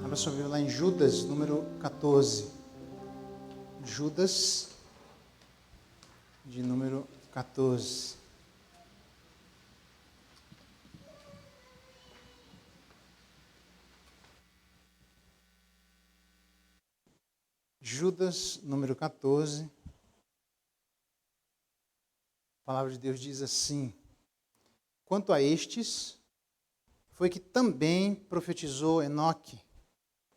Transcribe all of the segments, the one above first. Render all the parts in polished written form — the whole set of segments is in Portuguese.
Abra sua Bíblia lá em Judas, número 14. Judas, de número 14. Judas, número 14. A palavra de Deus diz assim: quanto a estes, foi que também profetizou Enoque,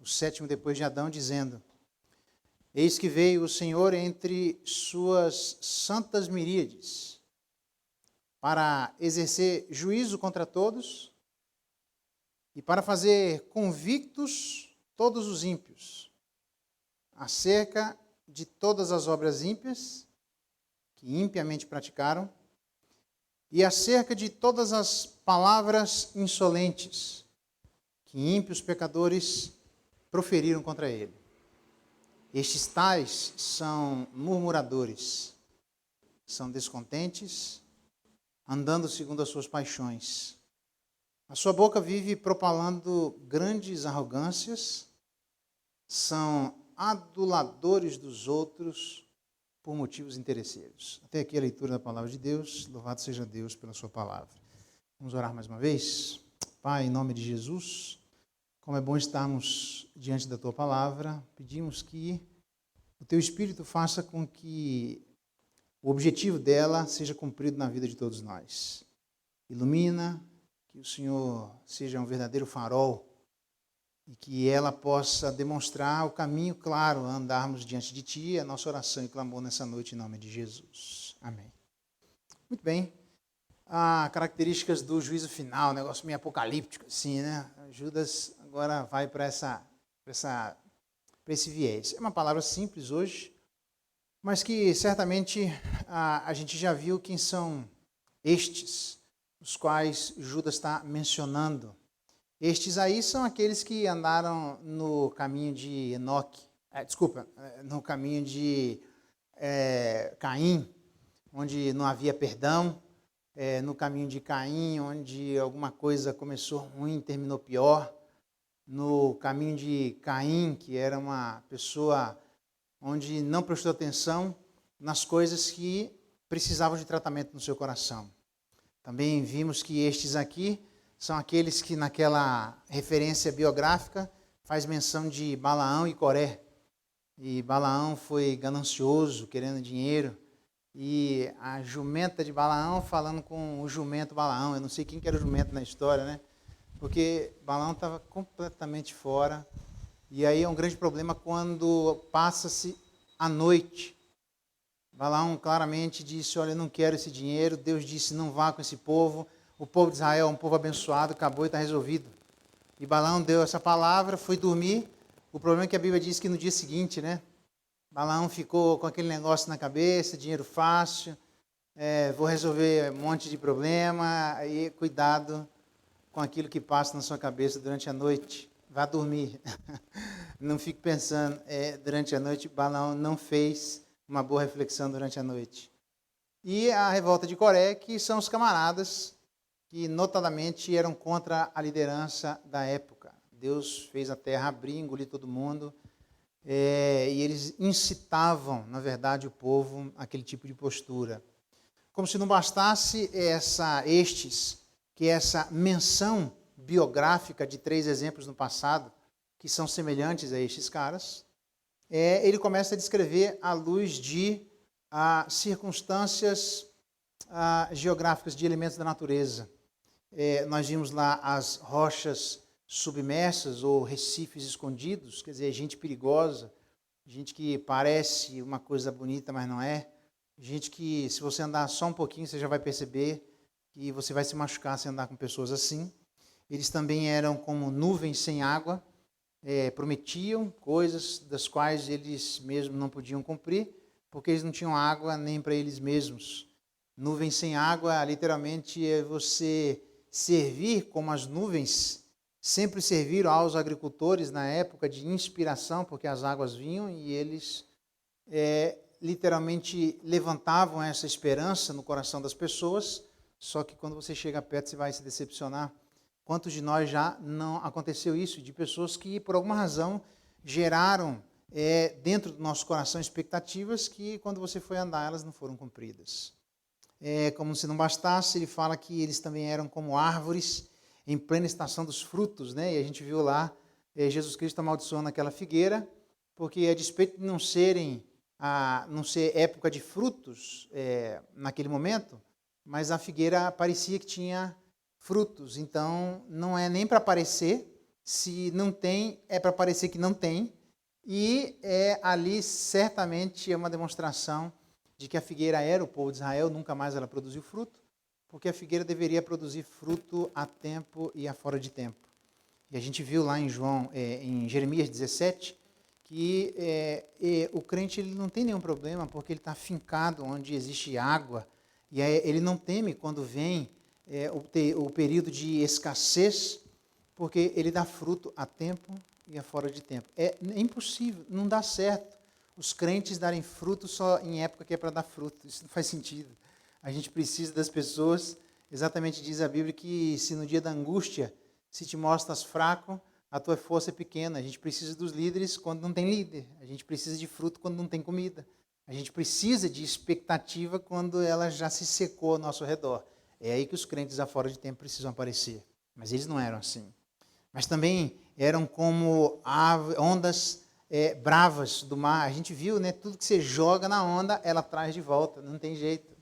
o sétimo depois de Adão, dizendo: eis que veio o Senhor entre suas santas miríades, para exercer juízo contra todos e para fazer convictos todos os ímpios, acerca de todas as obras ímpias que impiamente praticaram, e acerca de todas as palavras insolentes que ímpios pecadores proferiram contra ele. Estes tais são murmuradores, são descontentes, andando segundo as suas paixões. A sua boca vive propalando grandes arrogâncias, são aduladores dos outros por motivos interesseiros. Até aqui a leitura da palavra de Deus. Louvado seja Deus pela sua palavra. Vamos orar mais uma vez? Pai, em nome de Jesus, como é bom estarmos diante da tua palavra, pedimos que o teu Espírito faça com que o objetivo dela seja cumprido na vida de todos nós. Ilumina, que o Senhor seja um verdadeiro farol e que ela possa demonstrar o caminho claro a andarmos diante de Ti. A nossa oração e clamor nessa noite em nome de Jesus. Amém. Muito bem. Características do juízo final, negócio meio apocalíptico, assim, né? Judas agora vai para esse viés. É uma palavra simples hoje, mas que certamente a gente já viu quem são estes, os quais Judas está mencionando. Estes aí são aqueles que andaram no caminho de Enoque, no caminho de Caim, onde não havia perdão, no caminho de Caim, onde alguma coisa começou ruim, terminou pior, no caminho de Caim, que era uma pessoa onde não prestou atenção nas coisas que precisavam de tratamento no seu coração. Também vimos que estes aqui são aqueles que naquela referência biográfica faz menção de Balaão e Coré. E Balaão foi ganancioso, querendo dinheiro, e a jumenta de Balaão falando com o jumento Balaão. Eu não sei quem que era o jumento na história, né? Porque Balaão estava completamente fora. E aí é um grande problema quando passa-se a noite. Balaão claramente disse: olha, eu não quero esse dinheiro. Deus disse: não vá com esse povo. O povo de Israel é um povo abençoado, acabou e está resolvido. E Balaão deu essa palavra, foi dormir. O problema é que a Bíblia diz que no dia seguinte, né? Balaão ficou com aquele negócio na cabeça, dinheiro fácil, vou resolver um monte de problema, aí cuidado com aquilo que passa na sua cabeça durante a noite. Vá dormir. Não fique pensando, durante a noite. Balaão não fez uma boa reflexão durante a noite. E a revolta de Coré, que são os camaradas que notadamente eram contra a liderança da época. Deus fez a terra abrir, engolir todo mundo, e eles incitavam, na verdade, o povo àquele tipo de postura. Como se não bastasse essa menção biográfica de 3 exemplos no passado, que são semelhantes a estes caras, ele começa a descrever à luz de circunstâncias geográficas de elementos da natureza. Nós vimos lá as rochas submersas ou recifes escondidos, quer dizer, gente perigosa, gente que parece uma coisa bonita, mas não é. Gente que, se você andar só um pouquinho, você já vai perceber que você vai se machucar se andar com pessoas assim. Eles também eram como nuvens sem água, prometiam coisas das quais eles mesmos não podiam cumprir, porque eles não tinham água nem para eles mesmos. Nuvem sem água, literalmente, é você servir como as nuvens sempre serviram aos agricultores na época de inspiração, porque as águas vinham e eles literalmente levantavam essa esperança no coração das pessoas, só que quando você chega perto você vai se decepcionar Quantos de nós já não aconteceu isso? De pessoas que, por alguma razão, geraram dentro do nosso coração expectativas que, quando você foi andar, elas não foram cumpridas. Como se não bastasse, ele fala que eles também eram como árvores em plena estação dos frutos, né? E a gente viu lá Jesus Cristo amaldiçoando aquela figueira, porque a despeito de não ser época de frutos naquele momento, mas a figueira parecia que tinha frutos. Então, não é nem para parecer, se não tem, é para parecer que não tem. E ali certamente é uma demonstração de que a figueira era o povo de Israel, nunca mais ela produziu fruto, porque a figueira deveria produzir fruto a tempo e a fora de tempo. E a gente viu lá em Jeremias 17, que o crente ele não tem nenhum problema, porque ele está afincado onde existe água, e ele não teme quando vem o período de escassez, porque ele dá fruto a tempo e a fora de tempo. É impossível, não dá certo os crentes darem fruto só em época que é para dar fruto. Isso não faz sentido. A gente precisa das pessoas, exatamente diz a Bíblia que se no dia da angústia, se te mostras fraco, a tua força é pequena. A gente precisa dos líderes quando não tem líder. A gente precisa de fruto quando não tem comida. A gente precisa de expectativa quando ela já se secou ao nosso redor. É aí que os crentes a fora de tempo precisam aparecer. Mas eles não eram assim. Mas também eram como ondas bravas do mar. A gente viu, né? Tudo que você joga na onda, ela traz de volta. Não tem jeito.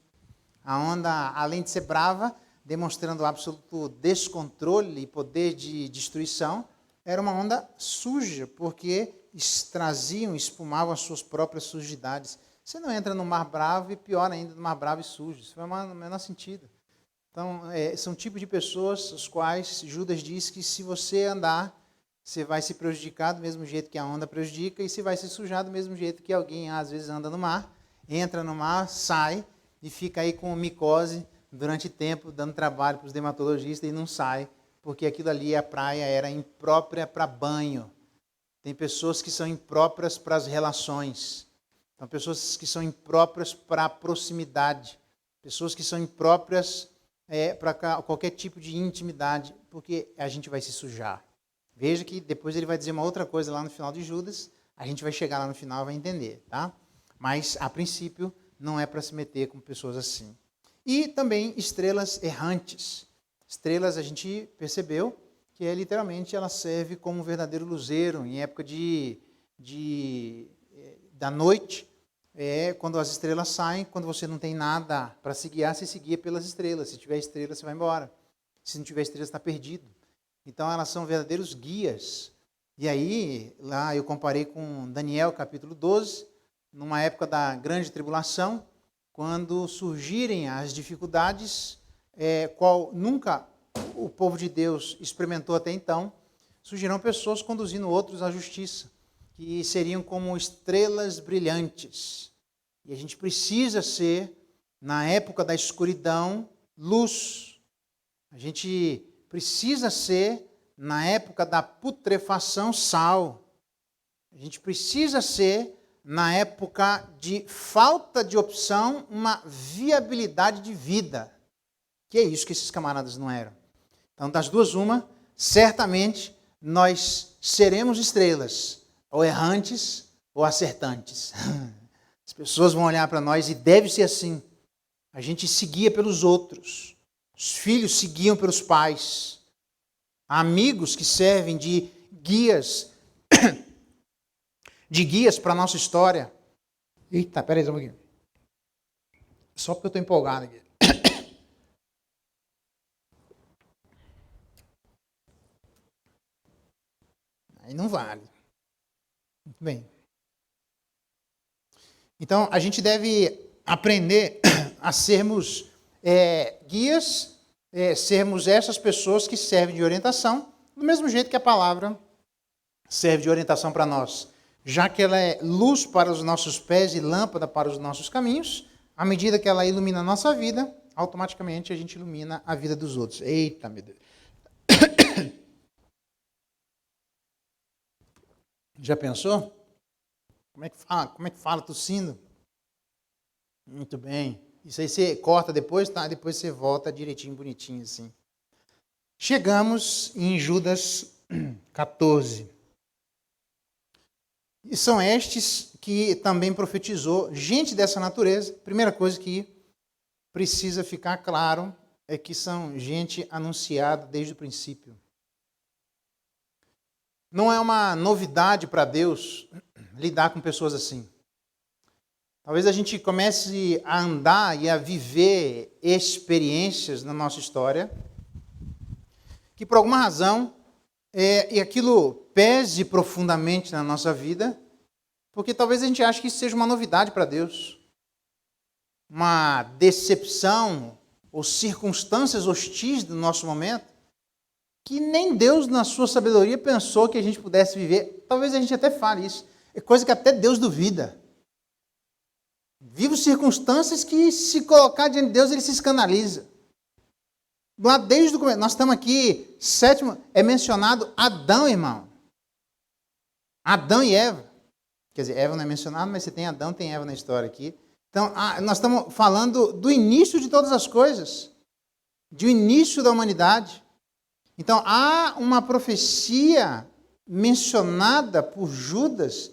A onda, além de ser brava, demonstrando absoluto descontrole e poder de destruição, era uma onda suja, porque espumavam as suas próprias sujidades. Você não entra no mar bravo e pior ainda no mar bravo e sujo. Isso não faz o menor sentido. Então, são tipos de pessoas os quais Judas diz que se você andar, você vai se prejudicar do mesmo jeito que a onda prejudica e você vai se sujar do mesmo jeito que alguém às vezes anda no mar, entra no mar, sai e fica aí com micose durante tempo, dando trabalho para os dermatologistas e não sai, porque aquilo ali, a praia, era imprópria para banho. Tem pessoas que são impróprias para as relações. São pessoas que são impróprias para a proximidade. Pessoas que são impróprias para qualquer tipo de intimidade, porque a gente vai se sujar. Veja que depois ele vai dizer uma outra coisa lá no final de Judas, a gente vai chegar lá no final e vai entender, tá? Mas, a princípio, não é para se meter com pessoas assim. E também estrelas errantes. Estrelas, a gente percebeu que literalmente ela serve como um verdadeiro luzeiro em época da noite. Quando as estrelas saem, quando você não tem nada para se guiar, você se guia pelas estrelas. Se tiver estrela, você vai embora. Se não tiver estrela, você está perdido. Então, elas são verdadeiros guias. E aí, lá eu comparei com Daniel, capítulo 12, numa época da grande tribulação, quando surgirem as dificuldades, qual nunca o povo de Deus experimentou até então, surgirão pessoas conduzindo outros à justiça, que seriam como estrelas brilhantes. E a gente precisa ser, na época da escuridão, luz. A gente precisa ser, na época da putrefação, sal. A gente precisa ser, na época de falta de opção, uma viabilidade de vida. Que é isso que esses camaradas não eram. Então, das duas, uma, certamente nós seremos estrelas, ou errantes, ou acertantes. As pessoas vão olhar para nós e deve ser assim. A gente se guia pelos outros. Os filhos se guiam pelos pais. Há amigos que servem de guias para a nossa história. Eita, peraí só um pouquinho. Só porque eu estou empolgado aqui. Aí não vale. Muito bem. Então, a gente deve aprender a sermos guias, sermos essas pessoas que servem de orientação, do mesmo jeito que a palavra serve de orientação para nós. Já que ela é luz para os nossos pés e lâmpada para os nossos caminhos, à medida que ela ilumina a nossa vida, automaticamente a gente ilumina a vida dos outros. Eita, meu Deus. Já pensou? Como é que fala tossindo? Muito bem. Isso aí você corta depois, tá? Depois você volta direitinho, bonitinho assim. Chegamos em Judas 14. E são estes que também profetizou gente dessa natureza. Primeira coisa que precisa ficar claro é que são gente anunciada desde o princípio. Não é uma novidade para Deus lidar com pessoas assim. Talvez a gente comece a andar e a viver experiências na nossa história que por alguma razão e aquilo pese profundamente na nossa vida, porque talvez a gente ache que isso seja uma novidade para Deus. Uma decepção ou circunstâncias hostis do nosso momento, que nem Deus, na sua sabedoria, pensou que a gente pudesse viver. Talvez a gente até fale isso. É coisa que até Deus duvida. Vive circunstâncias que, se colocar diante de Deus, ele se escandaliza. Lá desde o começo, nós estamos aqui, sétimo, é mencionado Adão, irmão. Adão e Eva. Quer dizer, Eva não é mencionado, mas você tem Adão, tem Eva na história aqui. Então, nós estamos falando do início de todas as coisas. Do início da humanidade. Então, há uma profecia mencionada por Judas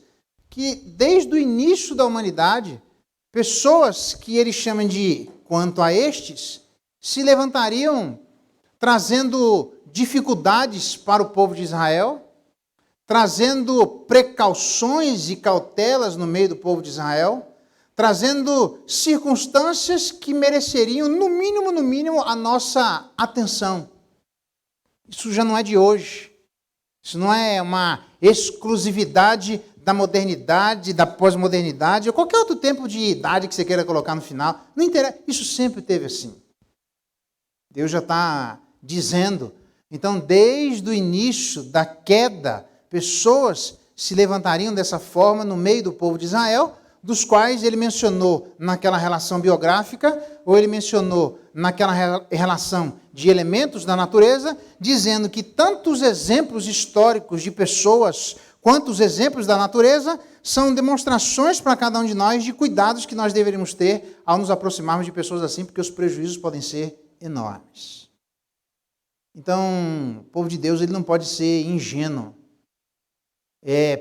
que, desde o início da humanidade, pessoas que ele chama de quanto a estes, se levantariam trazendo dificuldades para o povo de Israel, trazendo precauções e cautelas no meio do povo de Israel, trazendo circunstâncias que mereceriam, no mínimo, a nossa atenção. Isso já não é de hoje. Isso não é uma exclusividade da modernidade, da pós-modernidade, ou qualquer outro tempo de idade que você queira colocar no final. Não interessa. Isso sempre teve assim. Deus já está dizendo. Então, desde o início da queda, pessoas se levantariam dessa forma no meio do povo de Israel, dos quais ele mencionou naquela relação biográfica, ou ele mencionou naquela relação de elementos da natureza, dizendo que tanto os exemplos históricos de pessoas quanto os exemplos da natureza são demonstrações para cada um de nós de cuidados que nós deveríamos ter ao nos aproximarmos de pessoas assim, porque os prejuízos podem ser enormes. Então, o povo de Deus ele não pode ser ingênuo.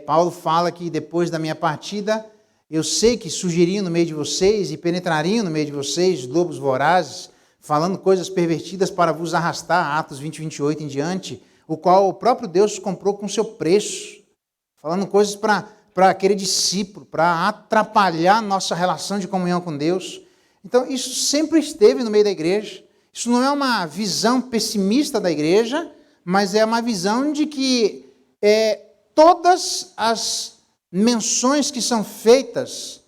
Paulo fala que depois da minha partida, eu sei que surgiriam no meio de vocês e penetrariam no meio de vocês lobos vorazes, falando coisas pervertidas para vos arrastar, Atos 20, 28 em diante, o qual o próprio Deus comprou com seu preço, falando coisas para aquele discípulo, para atrapalhar nossa relação de comunhão com Deus. Então, isso sempre esteve no meio da igreja. Isso não é uma visão pessimista da igreja, mas é uma visão de que todas as menções que são feitas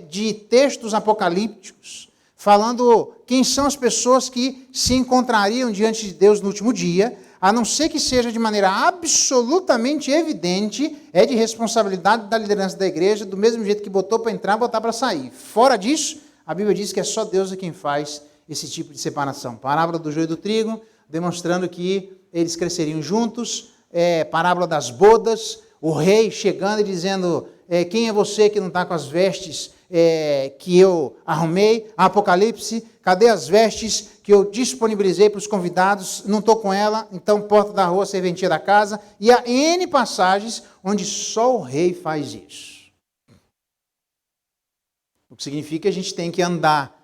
de textos apocalípticos, falando quem são as pessoas que se encontrariam diante de Deus no último dia, a não ser que seja de maneira absolutamente evidente, é de responsabilidade da liderança da igreja, do mesmo jeito que botou para entrar, botar para sair. Fora disso, a Bíblia diz que é só Deus quem faz esse tipo de separação. Parábola do joio e do trigo, demonstrando que eles cresceriam juntos. Parábola das bodas, o rei chegando e dizendo, quem é você que não está com as vestes que eu arrumei? Apocalipse, cadê as vestes que eu disponibilizei para os convidados? Não estou com ela, então porta da rua, serventia da casa. E há N passagens onde só o rei faz isso. O que significa que a gente tem que andar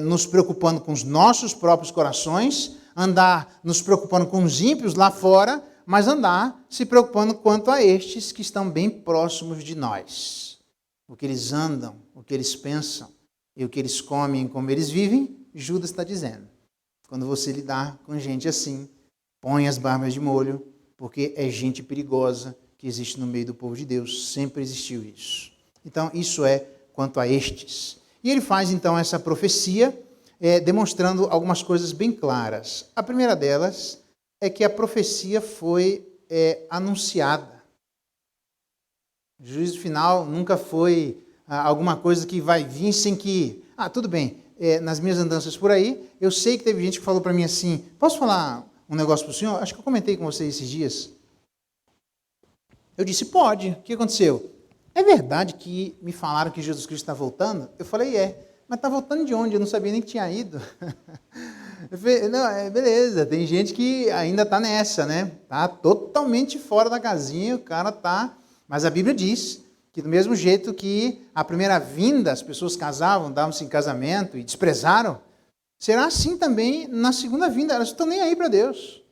nos preocupando com os nossos próprios corações, andar nos preocupando com os ímpios lá fora, mas andar se preocupando quanto a estes que estão bem próximos de nós. O que eles andam, o que eles pensam e o que eles comem, como eles vivem, Judas está dizendo. Quando você lidar com gente assim, põe as barbas de molho, porque é gente perigosa que existe no meio do povo de Deus. Sempre existiu isso. Então, isso é quanto a estes. E ele faz, então, essa profecia, demonstrando algumas coisas bem claras. A primeira delas é que a profecia foi anunciada. O juízo final nunca foi alguma coisa que vai vir sem que... tudo bem, nas minhas andanças por aí, eu sei que teve gente que falou para mim assim, posso falar um negócio para o senhor? Acho que eu comentei com você esses dias. Eu disse, pode. O que aconteceu? É verdade que me falaram que Jesus Cristo está voltando? Eu falei, mas está voltando de onde? Eu não sabia nem que tinha ido. Não, beleza, tem gente que ainda está nessa, né? Tá totalmente fora da casinha, o cara tá. Mas a Bíblia diz que do mesmo jeito que a primeira vinda, as pessoas casavam, davam-se em casamento e desprezaram, será assim também na segunda vinda. Elas não estão nem aí para Deus.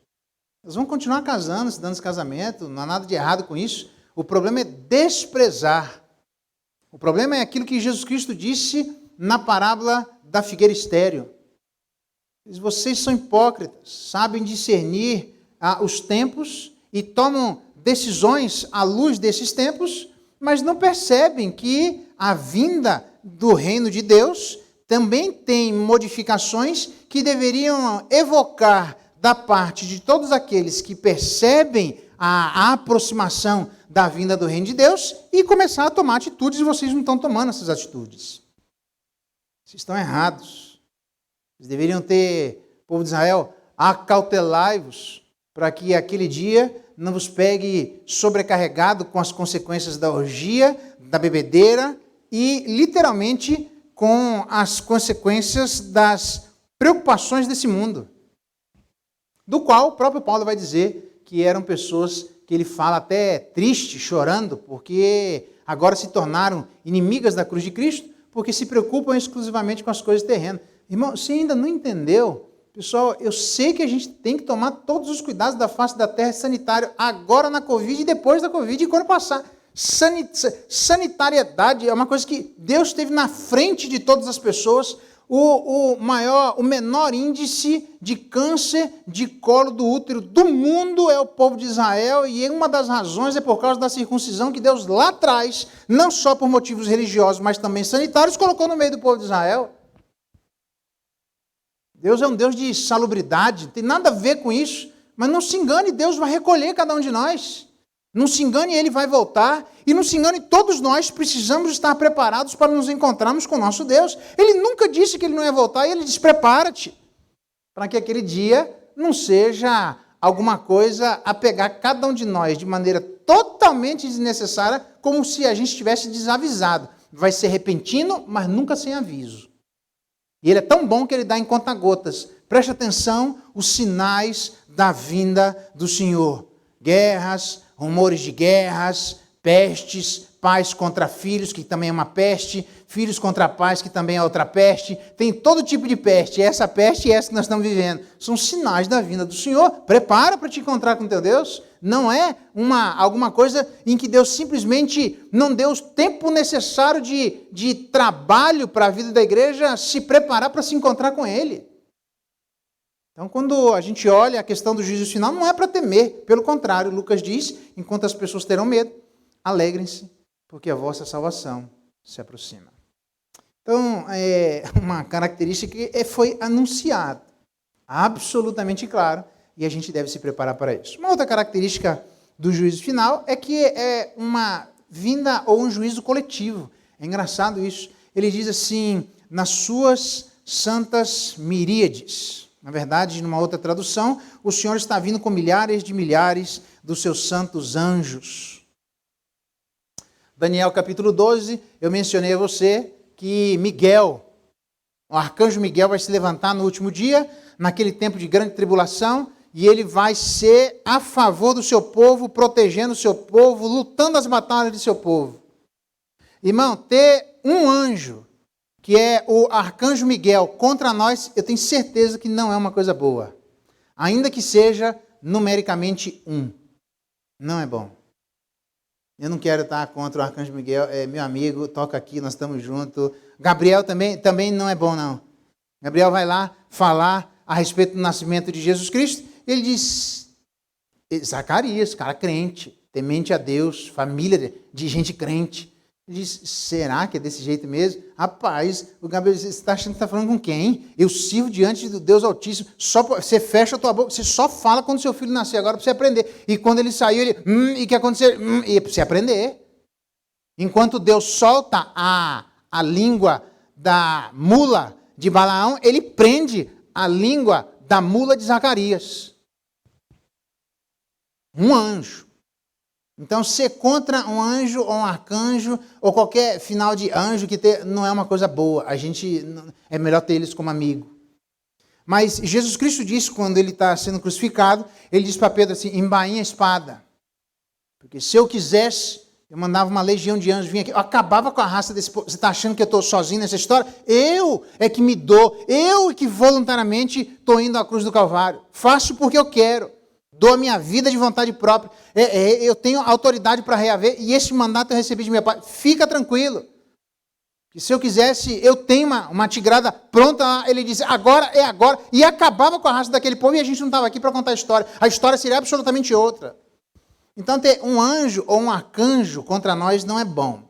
Elas vão continuar casando, se dando esse casamento, não há nada de errado com isso. O problema é desprezar. O problema é aquilo que Jesus Cristo disse na parábola da figueira estéril. Vocês são hipócritas, sabem discernir os tempos e tomam decisões à luz desses tempos, mas não percebem que a vinda do reino de Deus também tem modificações que deveriam evocar da parte de todos aqueles que percebem a aproximação da vinda do reino de Deus e começar a tomar atitudes, e vocês não estão tomando essas atitudes. Vocês estão errados. Vocês deveriam ter, povo de Israel, acautelai-vos para que aquele dia não vos pegue sobrecarregado com as consequências da orgia, da bebedeira e, literalmente, com as consequências das preocupações desse mundo, do qual o próprio Paulo vai dizer que eram pessoas que ele fala até triste, chorando, porque agora se tornaram inimigas da cruz de Cristo, porque se preocupam exclusivamente com as coisas terrenas. Irmão, você ainda não entendeu? Pessoal, eu sei que a gente tem que tomar todos os cuidados da face da terra sanitário, agora na Covid e depois da Covid, e quando passar. Sanitariedade é uma coisa que Deus esteve na frente de todas as pessoas. O menor índice de câncer de colo do útero do mundo é o povo de Israel, e uma das razões é por causa da circuncisão que Deus lá atrás, não só por motivos religiosos, mas também sanitários, colocou no meio do povo de Israel. Deus é um Deus de salubridade, não tem nada a ver com isso, mas não se engane, Deus vai recolher cada um de nós. Não se engane, Ele vai voltar, e não se engane, todos nós precisamos estar preparados para nos encontrarmos com o nosso Deus. Ele nunca disse que Ele não ia voltar, e Ele diz, prepara-te, para que aquele dia não seja alguma coisa a pegar cada um de nós de maneira totalmente desnecessária, como se a gente estivesse desavisado. Vai ser repentino, mas nunca sem aviso. E Ele é tão bom que Ele dá em conta-gotas. Preste atenção, os sinais da vinda do Senhor. Guerras, rumores de guerras, pestes, pais contra filhos, que também é uma peste, filhos contra pais, que também é outra peste. Tem todo tipo de peste, essa peste e essa que nós estamos vivendo. São sinais da vinda do Senhor. Prepara para te encontrar com teu Deus. Não é alguma coisa em que Deus simplesmente não deu o tempo necessário de trabalho para a vida da igreja se preparar para se encontrar com Ele. Então, quando a gente olha a questão do juízo final, não é para temer. Pelo contrário, Lucas diz, enquanto as pessoas terão medo, alegrem-se, porque a vossa salvação se aproxima. Então, é uma característica que foi anunciada, absolutamente claro, e a gente deve se preparar para isso. Uma outra característica do juízo final é que é uma vinda ou um juízo coletivo. É engraçado isso. Ele diz assim, nas suas santas miríades. Na verdade, numa outra tradução, o Senhor está vindo com milhares de milhares dos seus santos anjos. Daniel capítulo 12, eu mencionei a você que Miguel, o arcanjo Miguel vai se levantar no último dia, naquele tempo de grande tribulação, e ele vai ser a favor do seu povo, protegendo o seu povo, lutando as batalhas de seu povo. Irmão, ter um anjo, que é o arcanjo Miguel, contra nós, eu tenho certeza que não é uma coisa boa. Ainda que seja numericamente um. Não é bom. Eu não quero estar contra o arcanjo Miguel, é meu amigo, toca aqui, nós estamos juntos. Gabriel também não é bom, não. Gabriel vai lá falar a respeito do nascimento de Jesus Cristo. Ele diz, Zacarias, cara crente, temente a Deus, família de gente crente. Ele diz, será que é desse jeito mesmo? Rapaz, o Gabriel, você está achando que está falando com quem? Eu sirvo diante do Deus Altíssimo. Você fecha a tua boca, você só fala quando seu filho nascer, agora para você aprender. E quando ele saiu, ele, e o que aconteceu? E para você aprender. Enquanto Deus solta a língua da mula de Balaão, ele prende a língua da mula de Zacarias. Um anjo. Então, ser contra um anjo ou um arcanjo, ou qualquer final de anjo que não é uma coisa boa. É melhor ter eles como amigo. Mas Jesus Cristo disse, quando ele está sendo crucificado, ele diz para Pedro assim, embainha a espada. Porque se eu quisesse, eu mandava uma legião de anjos vir aqui. Eu acabava com a raça desse povo. Você está achando que eu estou sozinho nessa história? Eu é que me dou. Eu é que voluntariamente estou indo à cruz do Calvário. Faço porque eu quero. Dou a minha vida de vontade própria. Eu tenho autoridade para reaver. E esse mandato eu recebi de meu pai. Fica tranquilo. Que se eu quisesse, eu tenho uma tigrada pronta. Ele disse, agora é agora. E acabava com a raça daquele povo. E a gente não estava aqui para contar a história. A história seria absolutamente outra. Então, ter um anjo ou um arcanjo contra nós não é bom.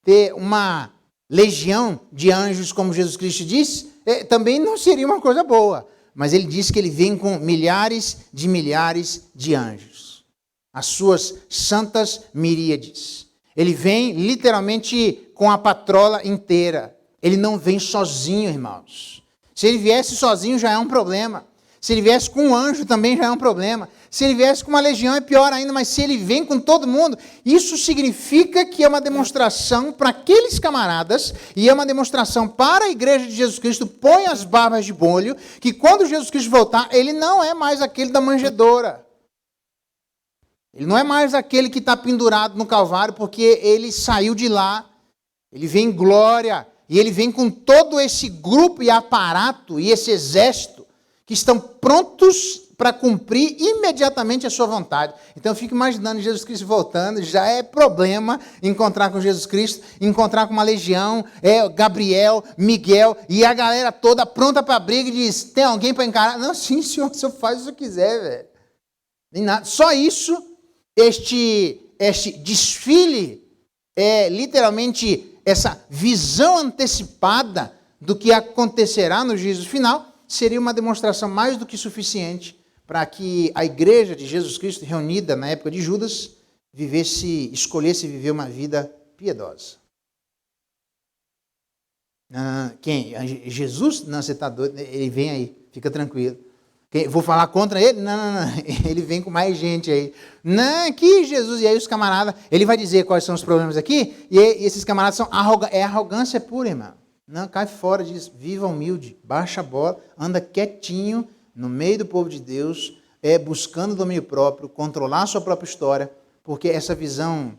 Ter uma legião de anjos, como Jesus Cristo disse, também não seria uma coisa boa. Mas ele disse que ele vem com milhares de anjos. As suas santas miríades. Ele vem literalmente com a patrola inteira. Ele não vem sozinho, irmãos. Se ele viesse sozinho já é um problema. Se ele viesse com um anjo também já é um problema. Se ele viesse com uma legião é pior ainda, mas se ele vem com todo mundo, isso significa que é uma demonstração para aqueles camaradas e é uma demonstração para a igreja de Jesus Cristo, põe as barbas de molho, que quando Jesus Cristo voltar, ele não é mais aquele da manjedoura. Ele não é mais aquele que está pendurado no Calvário, porque ele saiu de lá, ele vem em glória, e ele vem com todo esse grupo e aparato e esse exército que estão prontos para cumprir imediatamente a sua vontade. Então eu fico imaginando Jesus Cristo voltando, já é problema encontrar com Jesus Cristo, encontrar com uma legião, Gabriel, Miguel, e a galera toda pronta para a briga e diz, tem alguém para encarar? Não, sim, senhor, o senhor faz o que quiser, velho. Nem nada. Só isso, este desfile, literalmente essa visão antecipada do que acontecerá no juízo final, seria uma demonstração mais do que suficiente para que a igreja de Jesus Cristo, reunida na época de Judas, escolhesse viver uma vida piedosa. Quem? Jesus? Não, você está doido. Ele vem aí, fica tranquilo. Vou falar contra ele? Não. Ele vem com mais gente aí. Não, que Jesus. E aí os camaradas, ele vai dizer quais são os problemas aqui, e esses camaradas são arrogância pura, irmão. Não, cai fora disso, viva humilde, baixa a bola, anda quietinho no meio do povo de Deus, buscando domínio próprio, controlar a sua própria história, porque essa visão,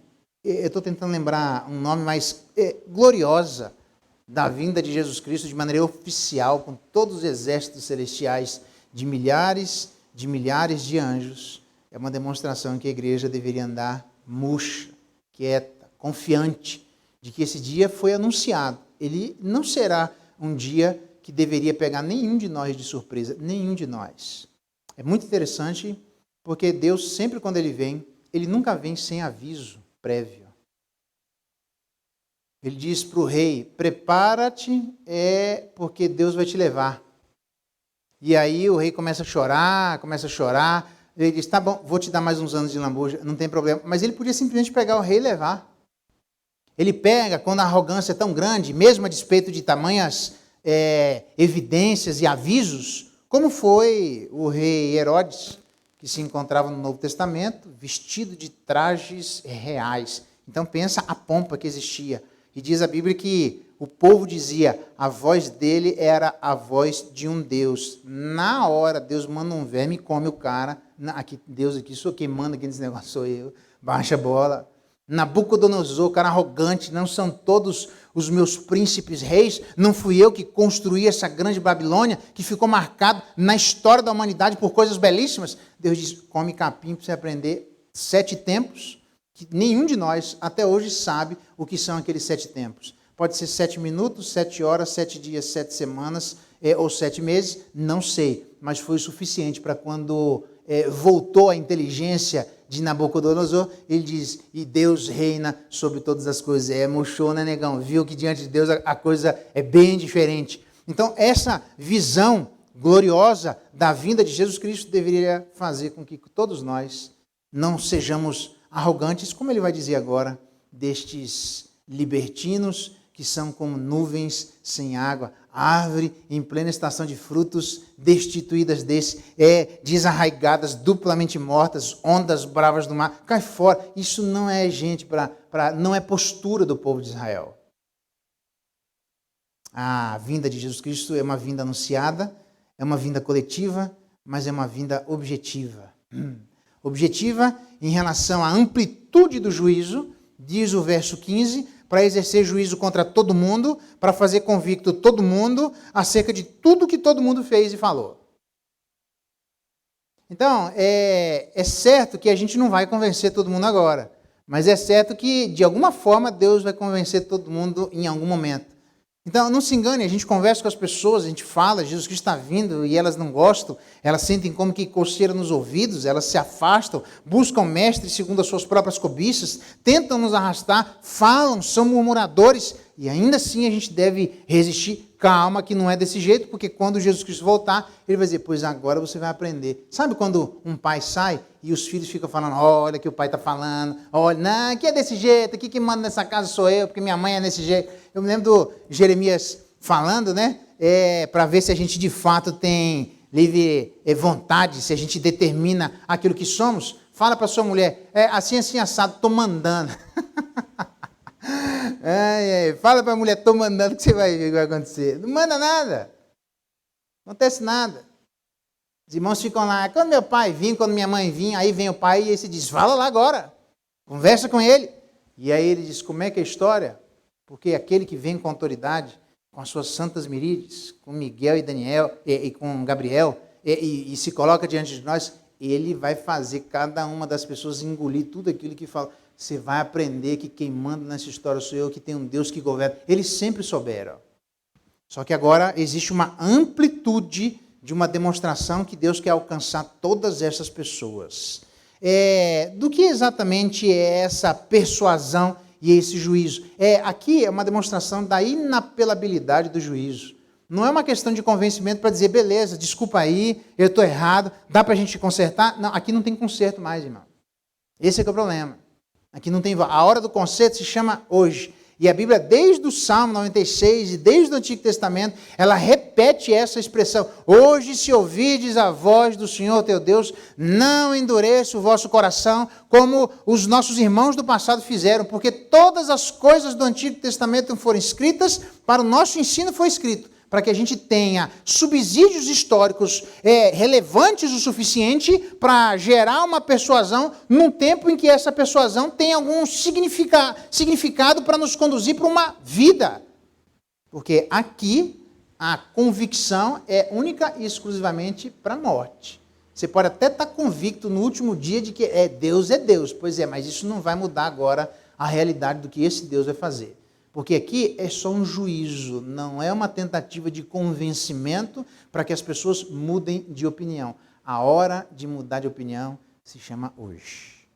eu estou tentando lembrar um nome mais gloriosa da vinda de Jesus Cristo de maneira oficial, com todos os exércitos celestiais de milhares de anjos, é uma demonstração que a igreja deveria andar murcha, quieta, confiante de que esse dia foi anunciado. Ele não será um dia que deveria pegar nenhum de nós de surpresa, nenhum de nós. É muito interessante, porque Deus, sempre quando Ele vem, Ele nunca vem sem aviso prévio. Ele diz para o rei, prepara-te, porque Deus vai te levar. E aí o rei começa a chorar, ele diz, tá bom, vou te dar mais uns anos de lambuja, não tem problema. Mas ele podia simplesmente pegar o rei e levar. Ele pega, quando a arrogância é tão grande, mesmo a despeito de tamanhas evidências e avisos, como foi o rei Herodes, que se encontrava no Novo Testamento, vestido de trajes reais. Então pensa a pompa que existia. E diz a Bíblia que o povo dizia, a voz dele era a voz de um Deus. Na hora, Deus manda um verme e come o cara. Deus aqui, sou quem manda aqui nesse negócio, sou eu. Baixa a bola. Nabucodonosor, cara arrogante, não são todos os meus príncipes reis? Não fui eu que construí essa grande Babilônia, que ficou marcado na história da humanidade por coisas belíssimas? Deus diz, come capim para você aprender 7 tempos, que nenhum de nós até hoje sabe o que são aqueles 7 tempos. Pode ser 7 minutos, 7 horas, 7 dias, 7 semanas ou 7 meses, não sei, mas foi o suficiente para quando voltou a inteligência de Nabucodonosor, ele diz, e Deus reina sobre todas as coisas. Murchou, né, negão? Viu que diante de Deus a coisa é bem diferente. Então, essa visão gloriosa da vinda de Jesus Cristo deveria fazer com que todos nós não sejamos arrogantes, como ele vai dizer agora, destes libertinos que são como nuvens sem água, árvore em plena estação de frutos, destituídas desarraigadas, duplamente mortas, ondas bravas do mar, cai fora. Isso não é gente não é postura do povo de Israel. A vinda de Jesus Cristo é uma vinda anunciada, é uma vinda coletiva, mas é uma vinda objetiva. Objetiva em relação à amplitude do juízo, diz o verso 15, para exercer juízo contra todo mundo, para fazer convicto todo mundo acerca de tudo que todo mundo fez e falou. Então, é certo que a gente não vai convencer todo mundo agora, mas é certo que, de alguma forma, Deus vai convencer todo mundo em algum momento. Então, não se engane, a gente conversa com as pessoas, a gente fala, Jesus Cristo está vindo e elas não gostam, elas sentem como que coceira nos ouvidos, elas se afastam, buscam mestres segundo as suas próprias cobiças, tentam nos arrastar, falam, são murmuradores, e ainda assim a gente deve resistir. Calma, que não é desse jeito, porque quando Jesus Cristo voltar, ele vai dizer, pois agora você vai aprender. Sabe quando um pai sai e os filhos ficam falando, olha que o pai está falando, olha, não, que é desse jeito, aqui quem manda nessa casa sou eu, porque minha mãe é desse jeito. Eu me lembro do Jeremias falando, né, para ver se a gente de fato tem livre vontade, se a gente determina aquilo que somos. Fala para sua mulher, assim, assado, estou mandando. Fala para a mulher, estou mandando, que você vai ver o que vai acontecer. Não manda nada. Não acontece nada. Os irmãos ficam lá, quando meu pai vinha, quando minha mãe vinha, aí vem o pai e ele se diz, fala lá agora, conversa com ele. E aí ele diz, como é que é a história? Porque aquele que vem com autoridade, com as suas santas miríades, com Miguel e Daniel, e com Gabriel, e se coloca diante de nós, ele vai fazer cada uma das pessoas engolir tudo aquilo que fala. Você vai aprender que quem manda nessa história sou eu, que tem um Deus que governa. Eles sempre souberam. Só que agora existe uma amplitude de uma demonstração que Deus quer alcançar todas essas pessoas. Do que exatamente é essa persuasão e esse juízo? Aqui é uma demonstração da inapelabilidade do juízo. Não é uma questão de convencimento para dizer, beleza, desculpa aí, eu estou errado, dá para a gente consertar? Não, aqui não tem conserto mais, irmão. Esse é que é o problema. Aqui não tem. A hora do conserto se chama hoje. E a Bíblia, desde o Salmo 96 e desde o Antigo Testamento, ela repete essa expressão. Hoje, se ouvirdes a voz do Senhor teu Deus, não endureça o vosso coração, como os nossos irmãos do passado fizeram, porque todas as coisas do Antigo Testamento foram escritas, para o nosso ensino foi escrito, para que a gente tenha subsídios históricos relevantes o suficiente para gerar uma persuasão num tempo em que essa persuasão tem algum significado para nos conduzir para uma vida. Porque aqui a convicção é única e exclusivamente para a morte. Você pode até estar convicto no último dia de que Deus é Deus. Pois é, mas isso não vai mudar agora a realidade do que esse Deus vai fazer. Porque aqui é só um juízo, não é uma tentativa de convencimento para que as pessoas mudem de opinião. A hora de mudar de opinião se chama hoje.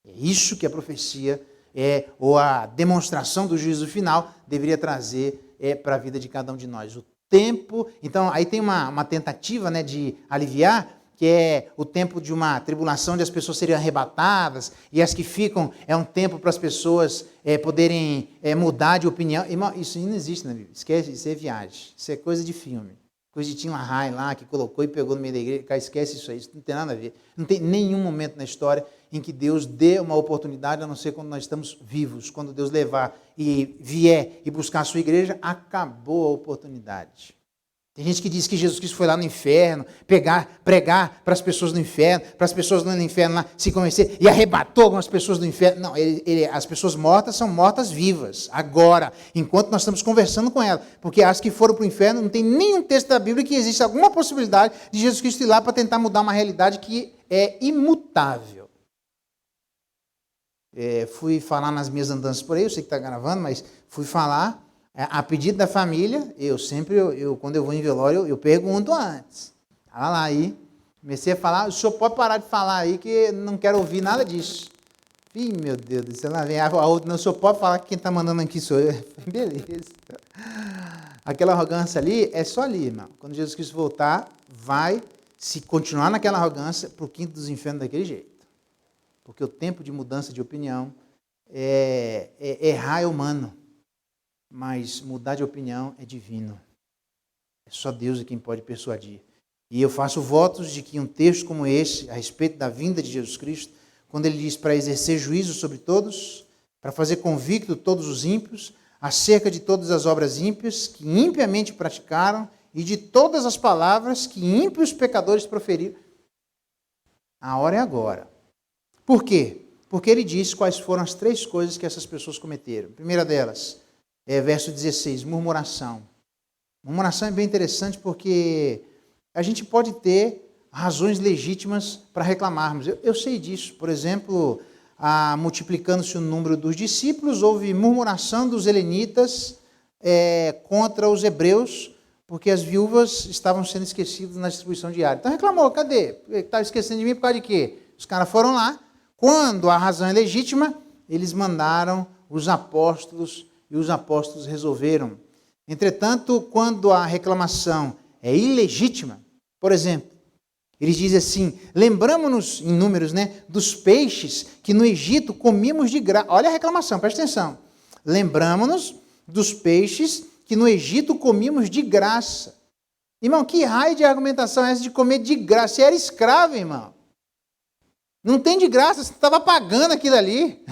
É isso que a profecia ou a demonstração do juízo final deveria trazer para a vida de cada um de nós. O tempo, então aí tem uma tentativa, né, de aliviar, que é o tempo de uma tribulação onde as pessoas seriam arrebatadas, e as que ficam é um tempo para as pessoas poderem mudar de opinião. Irmão, isso não existe na Bíblia, esquece, isso é viagem, isso é coisa de filme, coisa de Tim LaHaye lá, que colocou e pegou no meio da igreja, cara, esquece isso aí, isso não tem nada a ver. Não tem nenhum momento na história em que Deus dê uma oportunidade, a não ser quando nós estamos vivos. Quando Deus levar e vier e buscar a sua igreja, acabou a oportunidade. Tem gente que diz que Jesus Cristo foi lá no inferno, pregar para as pessoas no inferno, para as pessoas no inferno lá se convencer, e arrebatou algumas pessoas do inferno. Não, as pessoas mortas são mortas vivas, agora, enquanto nós estamos conversando com elas. Porque as que foram para o inferno, não tem nenhum texto da Bíblia que existe alguma possibilidade de Jesus Cristo ir lá para tentar mudar uma realidade que é imutável. Fui falar nas minhas andanças por aí, eu sei que está gravando, mas fui falar. A pedido da família, quando eu vou em velório, eu pergunto antes. Estava lá aí, comecei a falar, o senhor pode parar de falar aí que não quero ouvir nada disso. Ih, meu Deus do céu, lá vem a outra, não, o senhor pode falar que quem está mandando aqui sou eu. Beleza. Aquela arrogância ali, é só ali, irmão. Quando Jesus Cristo voltar, vai, se continuar naquela arrogância, para o quinto dos infernos daquele jeito. Porque o tempo de mudança de opinião, errar é humano. Mas mudar de opinião é divino. É só Deus quem pode persuadir. E eu faço votos de que um texto como esse, a respeito da vinda de Jesus Cristo, quando ele diz para exercer juízo sobre todos, para fazer convicto todos os ímpios, acerca de todas as obras ímpias que impiamente praticaram e de todas as palavras que ímpios pecadores proferiram. A hora é agora. Por quê? Porque ele diz quais foram as 3 coisas que essas pessoas cometeram. A primeira delas é verso 16, murmuração. Murmuração é bem interessante porque a gente pode ter razões legítimas para reclamarmos. Eu sei disso. Por exemplo, multiplicando-se o número dos discípulos, houve murmuração dos helenitas contra os hebreus, porque as viúvas estavam sendo esquecidas na distribuição diária. Então reclamou, cadê? Estava esquecendo de mim por causa de quê? Os caras foram lá, quando a razão é legítima, eles mandaram os apóstolos, e os apóstolos resolveram. Entretanto, quando a reclamação é ilegítima, por exemplo, ele diz assim, lembramos-nos, em Números, dos peixes que no Egito comíamos de graça. Olha a reclamação, presta atenção. Lembramos-nos dos peixes que no Egito comíamos de graça. Irmão, que raio de argumentação é essa de comer de graça? Você era escravo, irmão. Não tem de graça, você estava pagando aquilo ali.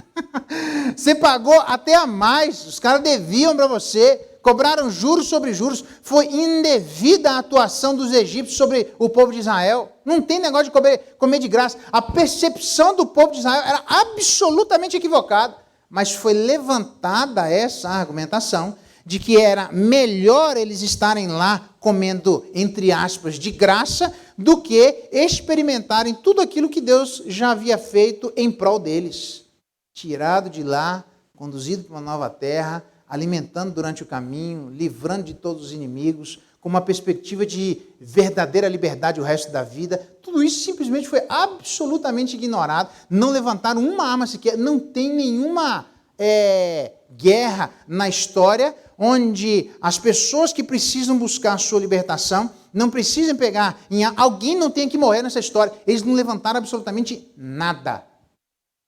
Você pagou até a mais, os caras deviam para você, cobraram juros sobre juros, foi indevida a atuação dos egípcios sobre o povo de Israel. Não tem negócio de comer de graça. A percepção do povo de Israel era absolutamente equivocada, mas foi levantada essa argumentação de que era melhor eles estarem lá comendo, entre aspas, de graça, do que experimentarem tudo aquilo que Deus já havia feito em prol deles. Tirado de lá, conduzido para uma nova terra, alimentando durante o caminho, livrando de todos os inimigos, com uma perspectiva de verdadeira liberdade o resto da vida. Tudo isso simplesmente foi absolutamente ignorado. Não levantaram uma arma sequer, não tem nenhuma guerra na história onde as pessoas que precisam buscar a sua libertação não precisam pegar alguém não tem que morrer nessa história. Eles não levantaram absolutamente nada.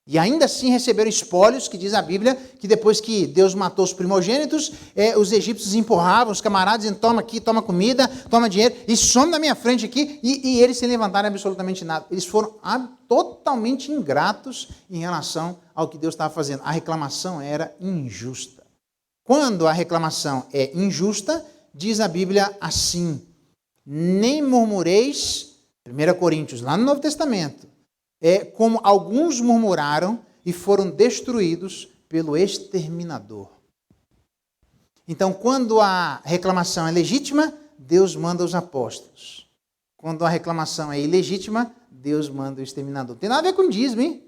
E ainda assim receberam espólios, que diz a Bíblia, que depois que Deus matou os primogênitos, os egípcios empurravam os camaradas, dizendo, toma aqui, toma comida, toma dinheiro, e some na minha frente aqui, e eles sem levantarem absolutamente nada. Eles foram totalmente ingratos em relação ao que Deus estava fazendo. A reclamação era injusta. Quando a reclamação é injusta, diz a Bíblia assim, nem murmureis, 1 Coríntios, lá no Novo Testamento, como alguns murmuraram e foram destruídos pelo exterminador. Então, quando a reclamação é legítima, Deus manda os apóstolos. Quando a reclamação é ilegítima, Deus manda o exterminador. Tem nada a ver com dízimo, hein?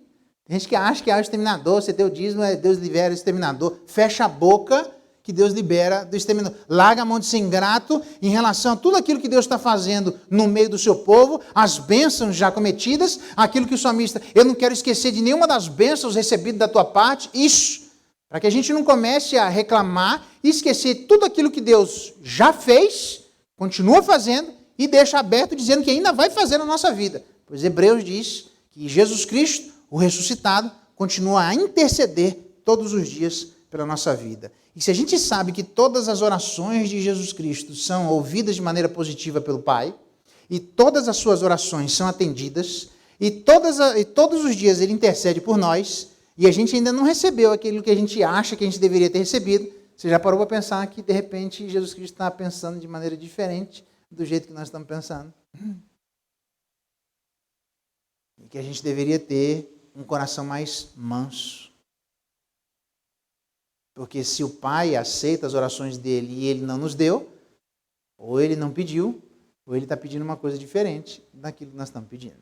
Tem gente que acha que o exterminador, você deu o dízimo, Deus libera o exterminador. Fecha a boca que Deus libera do exterminador. Larga a mão de ser ingrato em relação a tudo aquilo que Deus está fazendo no meio do seu povo, as bênçãos já cometidas, aquilo que o salmista, eu não quero esquecer de nenhuma das bênçãos recebidas da tua parte, isso, para que a gente não comece a reclamar e esquecer tudo aquilo que Deus já fez, continua fazendo e deixa aberto dizendo que ainda vai fazer na nossa vida. Pois Hebreus diz que Jesus Cristo, o ressuscitado, continua a interceder todos os dias pela nossa vida. E se a gente sabe que todas as orações de Jesus Cristo são ouvidas de maneira positiva pelo Pai, e todas as suas orações são atendidas, e todos os dias Ele intercede por nós, e a gente ainda não recebeu aquilo que a gente acha que a gente deveria ter recebido, você já parou para pensar que, de repente, Jesus Cristo está pensando de maneira diferente do jeito que nós estamos pensando? E que a gente deveria ter um coração mais manso. Porque se o Pai aceita as orações dele e ele não nos deu, ou ele não pediu, ou ele está pedindo uma coisa diferente daquilo que nós estamos pedindo.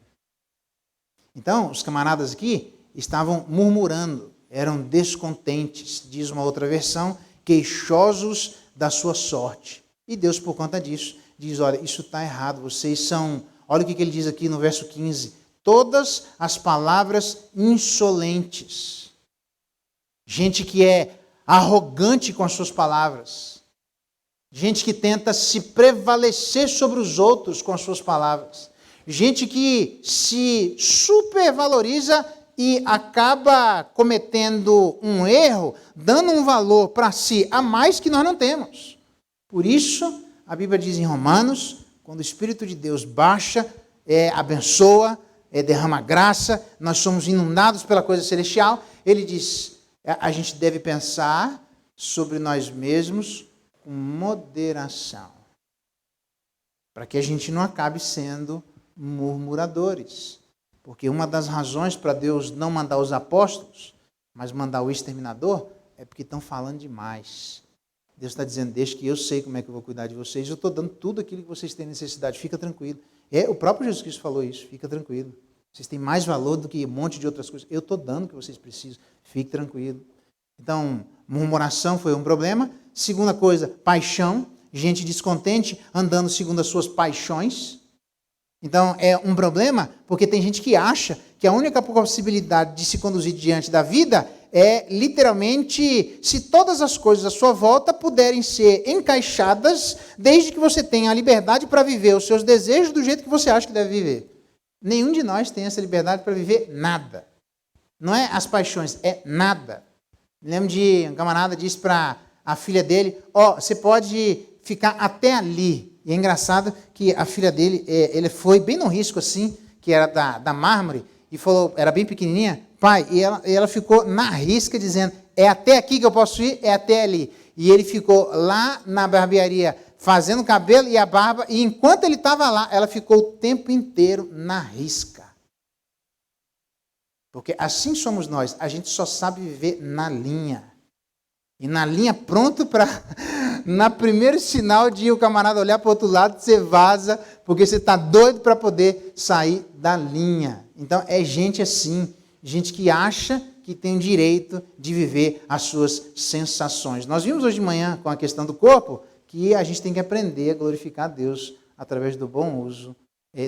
Então, os camaradas aqui estavam murmurando, eram descontentes, diz uma outra versão, queixosos da sua sorte. E Deus, por conta disso, diz, olha, isso está errado, vocês são... Olha o que ele diz aqui no verso 15. Todas as palavras insolentes. Gente que é arrogante com as suas palavras. Gente que tenta se prevalecer sobre os outros com as suas palavras. Gente que se supervaloriza e acaba cometendo um erro, dando um valor para si a mais que nós não temos. Por isso, a Bíblia diz em Romanos, quando o Espírito de Deus baixa, abençoa, derrama graça, nós somos inundados pela coisa celestial, ele diz... A gente deve pensar sobre nós mesmos com moderação. para que a gente não acabe sendo murmuradores. Porque uma das razões para Deus não mandar os apóstolos, mas mandar o exterminador, é porque estão falando demais. Deus está dizendo, deixa que eu sei como é que eu vou cuidar de vocês, eu estou dando tudo aquilo que vocês têm necessidade, fica tranquilo. O próprio Jesus Cristo falou isso, fica tranquilo. Vocês têm mais valor do que um monte de outras coisas. Eu estou dando o que vocês precisam, fique tranquilo. Então, murmuração foi um problema. Segunda coisa, paixão, gente descontente andando segundo as suas paixões. Então, é um problema porque tem gente que acha que a única possibilidade de se conduzir diante da vida é, literalmente, se todas as coisas à sua volta puderem ser encaixadas, desde que você tenha a liberdade para viver os seus desejos do jeito que você acha que deve viver. Nenhum de nós tem essa liberdade para viver nada. Não é as paixões, é nada. Me lembro de um camarada disse para a filha dele, você pode ficar até ali. E é engraçado que a filha dele, ele foi bem no risco assim, que era da mármore, e falou, era bem pequenininha, pai, e ela ficou na risca dizendo, é até aqui que eu posso ir, é até ali. E ele ficou lá na barbearia fazendo o cabelo e a barba, e enquanto ele estava lá, ela ficou o tempo inteiro na risca. Porque assim somos nós, a gente só sabe viver na linha. E na linha pronto para, na primeiro sinal de o camarada olhar para o outro lado, você vaza, porque você está doido para poder sair da linha. Então é gente assim, gente que acha que tem o direito de viver as suas sensações. Nós vimos hoje de manhã com a questão do corpo, que a gente tem que aprender a glorificar a Deus através do bom uso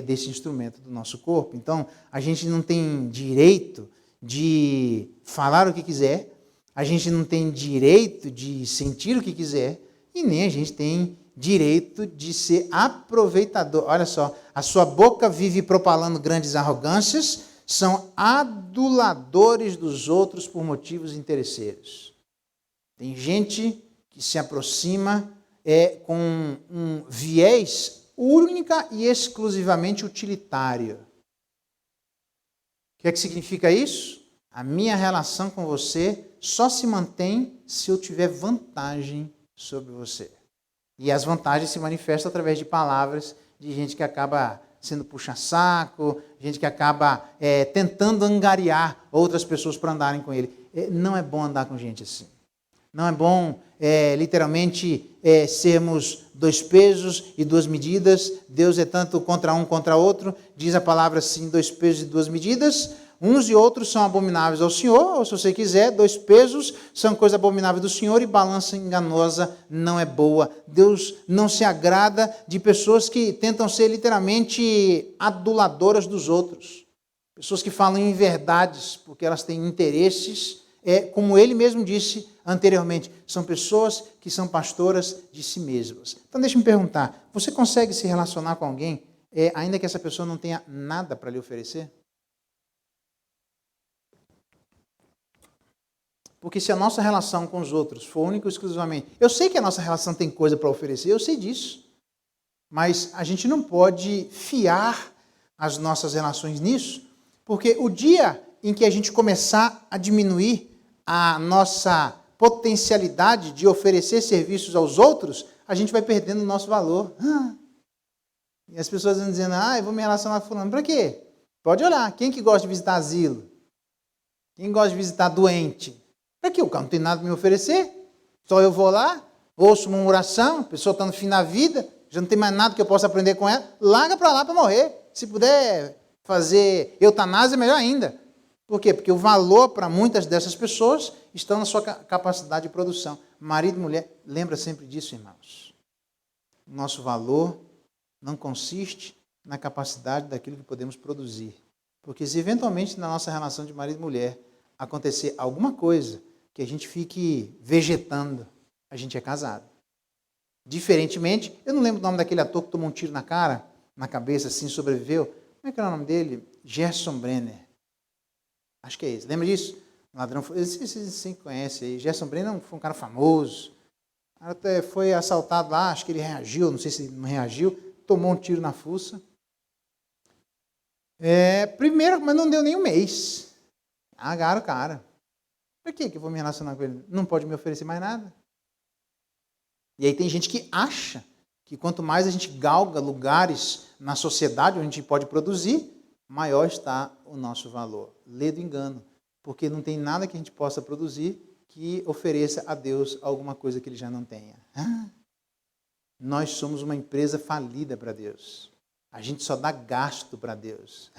desse instrumento do nosso corpo. Então, a gente não tem direito de falar o que quiser, a gente não tem direito de sentir o que quiser, e nem a gente tem direito de ser aproveitador. Olha só, a sua boca vive propalando grandes arrogâncias, são aduladores dos outros por motivos interesseiros. Tem gente que se aproxima com um viés única e exclusivamente utilitário. O que é que significa isso? A minha relação com você só se mantém se eu tiver vantagem sobre você. E as vantagens se manifestam através de palavras de gente que acaba sendo puxa-saco, gente que acaba tentando angariar outras pessoas para andarem com ele. Não é bom andar com gente assim. Não é bom, literalmente, sermos dois pesos e duas medidas. Deus é tanto contra um contra outro. Diz a palavra assim, dois pesos e duas medidas. Uns e outros são abomináveis ao Senhor, ou se você quiser, dois pesos são coisa abominável do Senhor e balança enganosa não é boa. Deus não se agrada de pessoas que tentam ser literalmente aduladoras dos outros. Pessoas que falam em verdades porque elas têm interesses, como ele mesmo disse anteriormente, são pessoas que são pastoras de si mesmas. Então deixa eu me perguntar, você consegue se relacionar com alguém, ainda que essa pessoa não tenha nada para lhe oferecer? Porque se a nossa relação com os outros for única e exclusivamente... Eu sei que a nossa relação tem coisa para oferecer, eu sei disso. Mas a gente não pode fiar as nossas relações nisso, porque o dia em que a gente começar a diminuir a nossa potencialidade de oferecer serviços aos outros, a gente vai perdendo o nosso valor. E as pessoas vão dizendo, eu vou me relacionar com fulano. Para quê? Pode olhar, quem que gosta de visitar asilo? Quem gosta de visitar doente? Para quê? O cara não tem nada para me oferecer. Só eu vou lá, ouço uma oração, a pessoa está no fim da vida, já não tem mais nada que eu possa aprender com ela, larga para lá para morrer. Se puder fazer eutanásia, melhor ainda. Por quê? Porque o valor para muitas dessas pessoas está na sua capacidade de produção. Marido e mulher, lembra sempre disso, irmãos. Nosso valor não consiste na capacidade daquilo que podemos produzir. Porque se eventualmente na nossa relação de marido e mulher acontecer alguma coisa que a gente fique vegetando, a gente é casado. Diferentemente, eu não lembro o nome daquele ator que tomou um tiro na cara, na cabeça, assim, sobreviveu. Como é que era o nome dele? Gerson Brenner. Acho que é esse. Lembra disso? Ladrão, vocês conhecem aí. Gerson Brenner foi um cara famoso. Até foi assaltado lá, acho que ele reagiu, não sei se não reagiu, tomou um tiro na fuça. Primeiro, mas não deu nem um mês. Agarra o cara. Para que eu vou me relacionar com ele? Não pode me oferecer mais nada. E aí tem gente que acha que que quanto mais a gente galga lugares na sociedade onde a gente pode produzir, maior está o nosso valor. Lê do engano, porque não tem nada que a gente possa produzir que ofereça a Deus alguma coisa que Ele já não tenha. Nós somos uma empresa falida para Deus. A gente só dá gasto para Deus.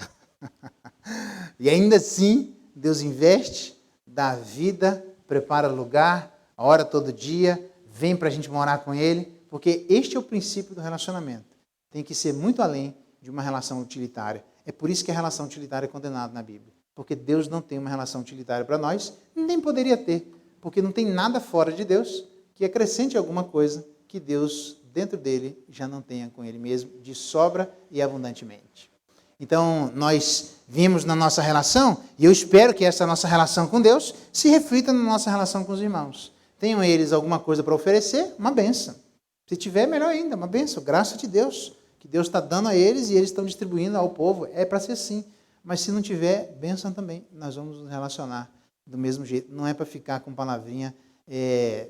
E ainda assim, Deus investe, dá vida, prepara lugar, ora todo dia, vem para a gente morar com Ele, porque este é o princípio do relacionamento. Tem que ser muito além de uma relação utilitária. É por isso que a relação utilitária é condenada na Bíblia. Porque Deus não tem uma relação utilitária para nós, nem poderia ter. Porque não tem nada fora de Deus que acrescente alguma coisa que Deus, dentro dele, já não tenha com Ele mesmo, de sobra e abundantemente. Então, nós vimos na nossa relação, e eu espero que essa nossa relação com Deus se reflita na nossa relação com os irmãos. Tenham eles alguma coisa para oferecer, uma bênção. Se tiver, melhor ainda, uma bênção, graça de Deus, que Deus está dando a eles e eles estão distribuindo ao povo. É para ser assim. Mas se não tiver, bênção também. Nós vamos nos relacionar do mesmo jeito. Não é para ficar com palavrinha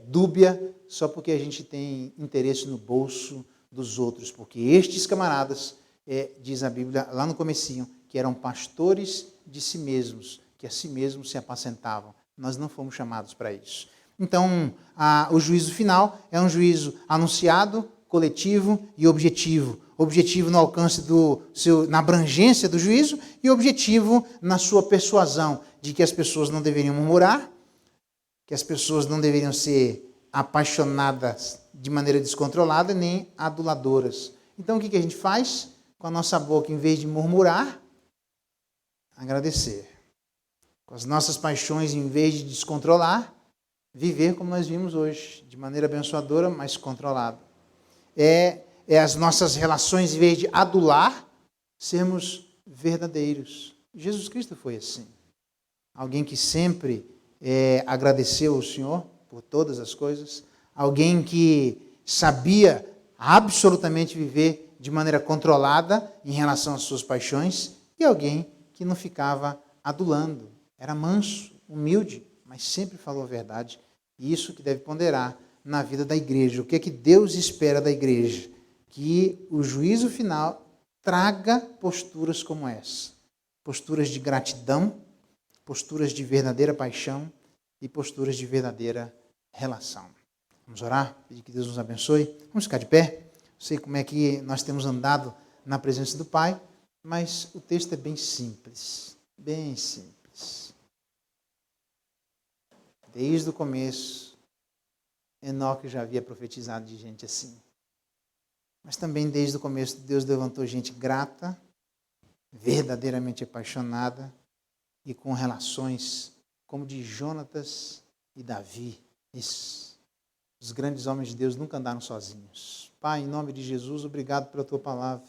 dúbia só porque a gente tem interesse no bolso dos outros. Porque estes camaradas, diz a Bíblia lá no comecinho, que eram pastores de si mesmos, que a si mesmos se apacentavam. Nós não fomos chamados para isso. Então, o juízo final é um juízo anunciado, coletivo e objetivo. Objetivo no alcance na abrangência do juízo e objetivo na sua persuasão de que as pessoas não deveriam murmurar, que as pessoas não deveriam ser apaixonadas de maneira descontrolada, nem aduladoras. Então, o que a gente faz com a nossa boca? Em vez de murmurar, agradecer. Com as nossas paixões, em vez de descontrolar, viver como nós vimos hoje, de maneira abençoadora, mas controlada. As nossas relações, em vez de adular, sermos verdadeiros. Jesus Cristo foi assim. Alguém que sempre agradeceu ao Senhor por todas as coisas. Alguém que sabia absolutamente viver de maneira controlada em relação às suas paixões. E alguém que não ficava adulando. Era manso, humilde, mas sempre falou a verdade. E isso que deve ponderar na vida da igreja. O que é que Deus espera da igreja? Que o juízo final traga posturas como essa. Posturas de gratidão, posturas de verdadeira paixão e posturas de verdadeira relação. Vamos orar? Pedir que Deus nos abençoe. Vamos ficar de pé. Não sei como é que nós temos andado na presença do Pai, mas o texto é bem simples. Bem simples. Desde o começo, Enoque já havia profetizado de gente assim. Mas também desde o começo Deus levantou gente grata, verdadeiramente apaixonada e com relações como de Jonatas e Davi. Isso. Os grandes homens de Deus nunca andaram sozinhos. Pai, em nome de Jesus, obrigado pela tua palavra.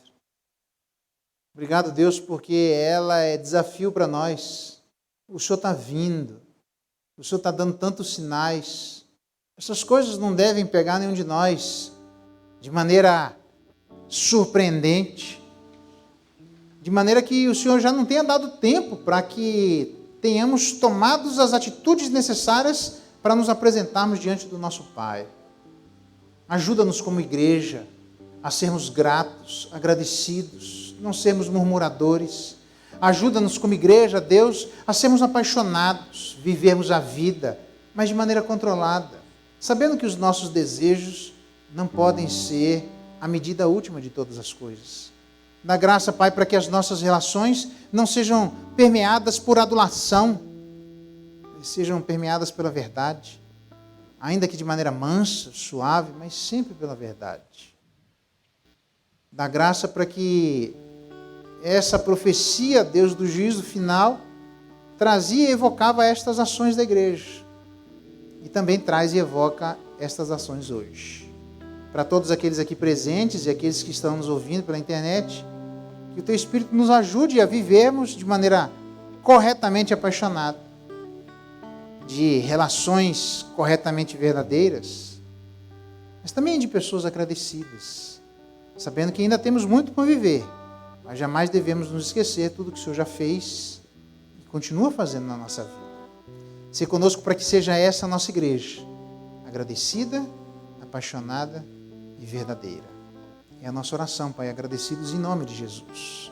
Obrigado, Deus, porque ela é desafio para nós. O Senhor está vindo. O Senhor está dando tantos sinais. Essas coisas não devem pegar nenhum de nós de maneira surpreendente, de maneira que o Senhor já não tenha dado tempo para que tenhamos tomado as atitudes necessárias para nos apresentarmos diante do nosso Pai. Ajuda-nos como igreja a sermos gratos, agradecidos, não sermos murmuradores. Ajuda-nos como igreja, Deus, a sermos apaixonados, vivermos a vida, mas de maneira controlada, sabendo que os nossos desejos não podem ser a medida última de todas as coisas. Dá graça, Pai, para que as nossas relações não sejam permeadas por adulação, sejam permeadas pela verdade, ainda que de maneira mansa, suave, mas sempre pela verdade. Dá graça para que essa profecia, Deus, do juízo final, trazia e evocava estas ações da igreja. E também traz e evoca estas ações hoje. Para todos aqueles aqui presentes e aqueles que estão nos ouvindo pela internet, que o Teu Espírito nos ajude a vivermos de maneira corretamente apaixonada, de relações corretamente verdadeiras, mas também de pessoas agradecidas, sabendo que ainda temos muito para viver, mas jamais devemos nos esquecer de tudo que o Senhor já fez e continua fazendo na nossa vida. Se conosco para que seja essa a nossa igreja, agradecida, apaixonada e verdadeira. É a nossa oração, Pai, agradecidos em nome de Jesus.